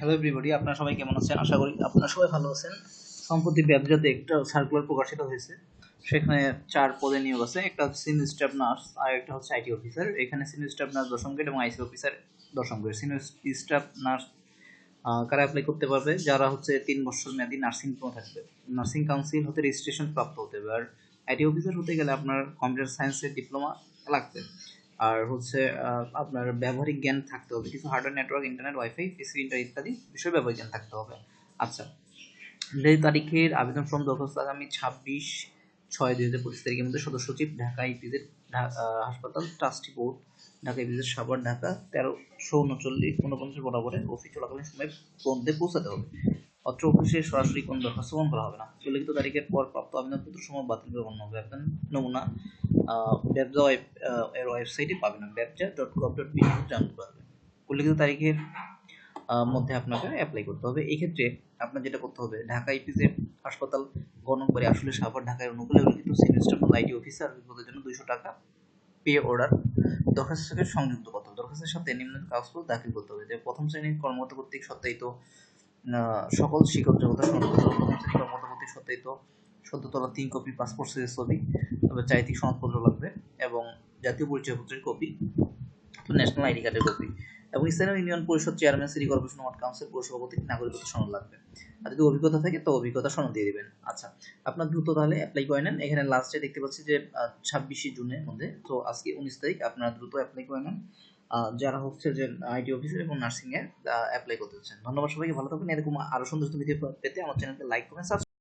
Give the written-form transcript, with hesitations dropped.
Hello everybody, আপনারা সবাই কেমন আছেন? আশা করি আপনারা সবাই ভালো আছেন। সম্প্রতি ব্যবজাতে একটা সার্কুলার প্রকাশিত হয়েছে, সেখানে 4 পদে নিয়োগ আছে। একটা হচ্ছে সিনিয়র স্টাফ নার্স, আর একটা হচ্ছে আইটি অফিসার। এখানে সিনিয়র স্টাফ নার্স 10ম গ্রেড এবং আইসি অফিসার 10ম গ্রেড। সিনিয়র স্টাফ নার্স কারা অ্যাপ্লাই করতে পারবে? যারা হচ্ছে 3 বছর মেয়াদী নার্সিং ডিপ্লোমা থাকবে, নার্সিং কাউন্সিল হতে রেজিস্ট্রেশন প্রাপ্ত হতে হবে। আর আইটি অফিসার হতে গেলে আপনার কম্পিউটার সায়েন্সের ডিপ্লোমা লাগবে। আর হচ্ছে আপনার ব্যবহারিক জ্ঞান থাকতে হবে, কিছু হার্ডওয়্যার, নেটওয়ার্ক, ইন্টারনেট, ওয়াইফাই, পিসি, ইন্টার ইত্যাদি বিষয়ে ব্যবহারিক জ্ঞান থাকতে হবে। আচ্ছা, এই তারিখের আবেদন ফর্ম দরখাস্ত আগামী 26/6/2025 তারিখের মধ্যে সদস্য সচিব, ঢাকা ইপিজেড হাসপাতাল trustee board, Dhaka EPZ Savar, Dhaka 1339 বরাবরে অফিস চলাকালীন সময়ের মধ্যে পৌঁছাতে হবে। অত্র অফিসে সরাসরি কোনো দরখাস্ত গ্রহণ করা হবে না। উল্লেখিত তারিখের পর প্রাপ্ত আবেদনপত্র সময় বাতিল করে গণ্য হবে। আবেদন নমুনা ব্যবজা এর ওয়েবসাইটে পাবেন, ব্যবজা.gov.bd জানতে পারবেন। উল্লেখিত তারিখের মধ্যে আপনাকে অ্যাপ্লাই করতে হবে। এই ক্ষেত্রে আপনার যেটা করতে হবে, ঢাকা ইপিজেড হাসপাতাল গণকবাড়ি আসলে সাভার, ঢাকায় অনুকূলে উল্লেখিত সিনিয়র স্টাফ আইটি অফিসার পদের জন্য 200 টাকা পে অর্ডার দরখাস্তের সাথে সংযুক্ত করতে হবে। দরখাস্তের সাথে নিম্নলিখিত কাগজপত্র দাখিল করতে হবে: যে প্রথম শ্রেণীর কর্মকর্তা কর্তৃক সত্যায়িত সকল শিক্ষক জগতের সনদপত্র, প্রথম শ্রেণীর কর্মকর্তা কর্তৃক সত্যায়িত সদ্য তোলা 3 কপি পাসপোর্ট সাইজের ছবি, তবে চারিত্রিক সনদপত্র লাগবে, এবং জাতীয় পরিচয়পত্রের কপি, ন্যাশনাল আইডি কার্ডের কপি, এবং স্থানীয় ইউনিয়ন পরিষদ chairman, city corporation, word council, পৌরসভা কর্তৃক নাগরিকত্ব সনদ লাগবে। আর যদি অভিজ্ঞতা থাকে তো অভিজ্ঞতা সনদ দিয়ে দিবেন। আচ্ছা, আপনার দ্রুত তাহলে অ্যাপ্লাই করে নেন। এখানে লাস্টে দেখতে পাচ্ছি যে 26 জুনের মধ্যে, তো আজকে 19 তারিখ, আপনারা দ্রুত অ্যাপ্লাই করে নেন যারা হচ্ছে যে আইটি অফিসার এবং নার্সিং এ অ্যাপ্লাই করতে চাচ্ছেন। ধন্যবাদ সবাইকে, ভালো থাকবেন। এরকম আরো সুন্দর ভিডিও পেতে আমার চ্যানেলকে লাইক করবেন, সাবস্ক্রাইব